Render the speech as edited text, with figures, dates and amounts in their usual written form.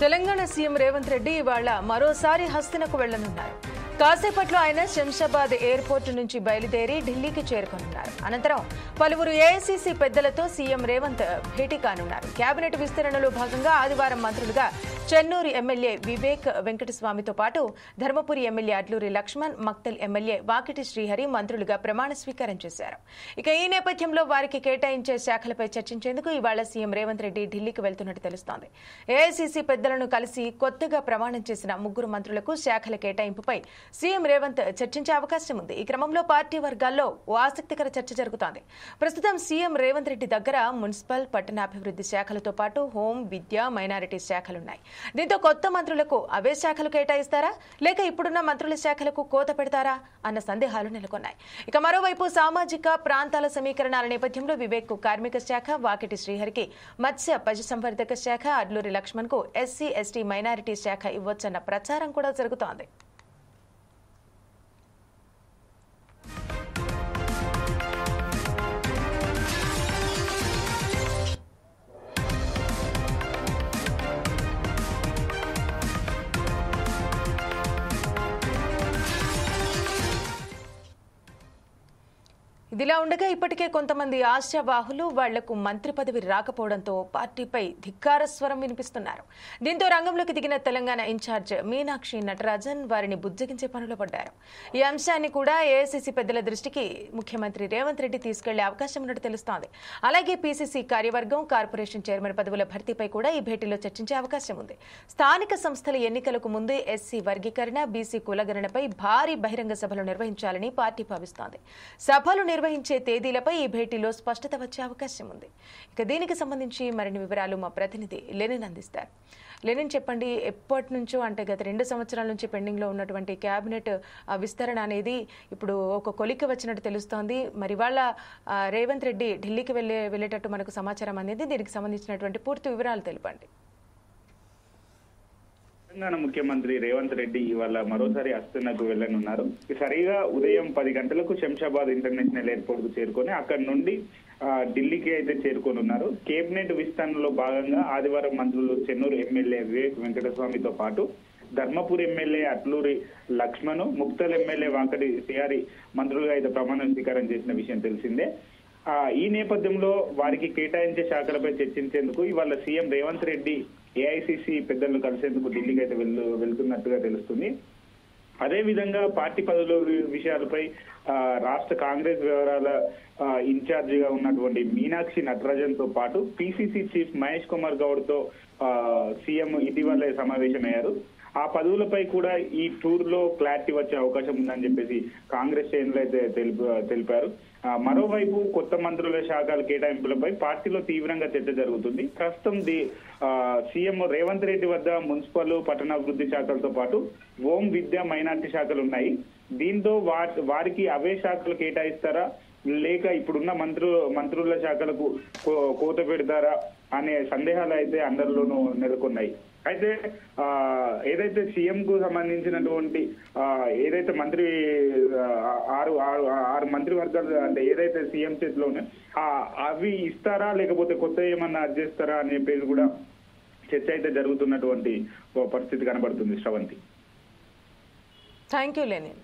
Telangana CM Revanth Reddy ఇవాళ మరోసారి హస్తినకు వెళ్లనున్నారు. కాసేపట్లో ఆయన శంషాబాద్ ఎయిర్పోర్టు నుంచి బయలుదేరి ఢిల్లీకి చేరుకోనున్నారు. అనంతరం పలువురు ఏఐసీసీ పెద్దలతో సీఎం రేవంత్ భేటీ కానున్నారు. కేబినెట్ విస్తరణలో భాగంగా ఆదివారం మంత్రులుగా చెన్నూరు ఎమ్మెల్యే వివేక్ వెంకటస్వామితో పాటు ధర్మపురి ఎమ్మెల్యే అడ్లూరి లక్ష్మణ్, మక్తల్ ఎమ్మెల్యే వాకిటి శ్రీహరి మంత్రులుగా ప్రమాణ స్వీకారం చేశారు. ఇక ఈ నేపథ్యంలో వారికి కేటాయించే శాఖలపై చర్చించేందుకు ఇవాళ సీఎం రేవంత్ రెడ్డి ఢిల్లీకి వెళ్తున్నట్టు తెలుస్తోంది. ఏఐసీసీ పెద్దలను కలిసి కొత్తగా ప్రమాణం చేసిన ముగ్గురు మంత్రులకు శాఖల కేటాయింపుపై సీఎం రేవంత్ చర్చించే అవకాశం ఉంది. ఈ క్రమంలో పార్టీ వర్గాల్లో ఓ ఆసక్తికర చర్చ జరుగుతోంది. ప్రస్తుతం సీఎం రేవంత్ రెడ్డి దగ్గర మున్సిపల్, పట్టణాభివృద్ధి శాఖలతో పాటు హోం, విద్య, మైనారిటీ శాఖలున్నాయి. దీంతో కొత్త మంత్రులకు అవే శాఖలు కేటాయిస్తారా, లేక ఇప్పుడున్న మంత్రుల శాఖలకు కోత పెడతారా అన్న సందేహాలు నెలకొన్నాయి. ఇక మరోవైపు సామాజిక ప్రాంతాల సమీకరణాల నేపథ్యంలో వివేక్ కు కార్మిక శాఖ, వాకిటి శ్రీహరికి మత్స్య పశుసంవర్ధక శాఖ, అడ్లూరి లక్ష్మణ్ కు ఎస్సీ, ఎస్టీ, మైనారిటీ శాఖ ఇవ్వొచ్చన్న ప్రచారం కూడా జరుగుతోంది. ఇదిలా ఉండగా ఇప్పటికే కొంతమంది ఆశావాహులు వాళ్లకు మంత్రి పదవి రాకపోవడంతో పార్టీపై ధిక్కార స్వరం వినిపిస్తున్నారు. దీంతో రంగంలోకి దిగిన తెలంగాణ ఇన్ఛార్జ్ మీనాక్షి నటరాజన్ వారిని బుజ్జగించే పనిలో పడ్డారు. ఈ అంశాన్ని కూడా ఏఐసీసీ పెద్దల దృష్టికి ముఖ్యమంత్రి రేవంత్ రెడ్డి తీసుకెళ్లే అవకాశం ఉన్నట్టు తెలుస్తోంది. అలాగే పీసీసీ కార్యవర్గం, కార్పొరేషన్ చైర్మన్ పదవుల భర్తీపై కూడా ఈ భేటీలో చర్చించే అవకాశం ఉంది. స్థానిక సంస్థల ఎన్నికలకు ముందు ఎస్సీ వర్గీకరణ, బీసీ కులగణనపై భారీ బహిరంగ సభలు నిర్వహించాలని పార్టీ భావిస్తోంది. సభలు నిర్వహించే తేదీలపై ఈ భేటీలో స్పష్టత వచ్చే అవకాశం ఉంది. ఇక దీనికి సంబంధించి మరిన్ని వివరాలు మా ప్రతినిధి లెనిన్ అందిస్తారు. లెనిన్, చెప్పండి, ఎప్పటి నుంచో అంటే గత 2 సంవత్సరాల నుంచి పెండింగ్ లో ఉన్నటువంటి కేబినెట్ విస్తరణ అనేది ఇప్పుడు ఒక కొలిక్కి వచ్చినట్టు తెలుస్తోంది. మరి వాళ్ళ రేవంత్ రెడ్డి ఢిల్లీకి వెళ్ళేటట్టు మనకు సమాచారం అనేది, దీనికి సంబంధించినటువంటి పూర్తి వివరాలు తెలపండి. తెలంగాణ ముఖ్యమంత్రి రేవంత్ రెడ్డి ఇవాళ మరోసారి హస్తినకు వెళ్లనున్నారు. సరిగా ఉదయం 10 గంటలకు శంషాబాద్ ఇంటర్నేషనల్ ఎయిర్పోర్ట్ కు చేరుకొని అక్కడి నుండి ఢిల్లీకి అయితే చేరుకోనున్నారు. కేబినెట్ విస్తరణలో భాగంగా ఆదివారం మంత్రులు చెన్నూరు ఎమ్మెల్యే వివేక్ వెంకటస్వామితో పాటు ధర్మపురి ఎమ్మెల్యే అట్లూరి లక్ష్మణ్, ముక్తల్ ఎమ్మెల్యే వాకటి శ్రీహరి మంత్రులుగా అయితే ప్రమాణ స్వీకారం చేసిన విషయం తెలిసిందే. ఈ నేపథ్యంలో వారికి కేటాయించే శాఖలపై చర్చించేందుకు ఇవాళ సీఎం రేవంత్ రెడ్డి ఏఐసీసీ పెద్దలను కలిసేందుకు ఢిల్లీకి అయితే వెళ్తున్నట్టుగా తెలుస్తుంది. అదే విధంగా పార్టీ పదవుల విషయాలపై రాష్ట్ర కాంగ్రెస్ వ్యవహారాల ఇన్ఛార్జిగా ఉన్నటువంటి మీనాక్షి నటరాజన్ తో పాటు పీసీసీ చీఫ్ మహేష్ కుమార్ గౌడ్ తో సీఎం ఇటీవలే సమావేశమయ్యారు. ఆ పదవులపై కూడా ఈ టూర్ లో క్లారిటీ వచ్చే అవకాశం ఉందని చెప్పేసి కాంగ్రెస్ శ్రేణులు అయితే తెలిపారు. మరోవైపు కొత్త మంత్రుల శాఖల కేటాయింపులపై పార్టీలో తీవ్రంగా చర్చ జరుగుతుంది. ప్రస్తుతం సీఎం రేవంత్ రెడ్డి వద్ద మున్సిపల్, పట్టణాభివృద్ధి శాఖలతో పాటు హోం, విద్య, మైనార్టీ శాఖలు ఉన్నాయి. దీంతో వారికి అవే శాఖలు కేటాయిస్తారా, లేక ఇప్పుడున్న మంత్రుల శాఖలకు కోత పెడతారా అనే సందేహాలు అయితే అందరిలోనూ నెలకొన్నాయి. అయితే ఏదైతే సీఎం కు సంబంధించినటువంటి ఏదైతే ఆరు మంత్రివర్గాలు అంటే ఏదైతే సీఎం చేతిలో ఉన్నాయో అవి ఇస్తారా, లేకపోతే కొత్త ఏమన్నా చేస్తారా అనే పేరు కూడా చర్చ అయితే జరుగుతున్నటువంటి పరిస్థితి కనబడుతుంది. శ్రవంతి. Thank you Lenin.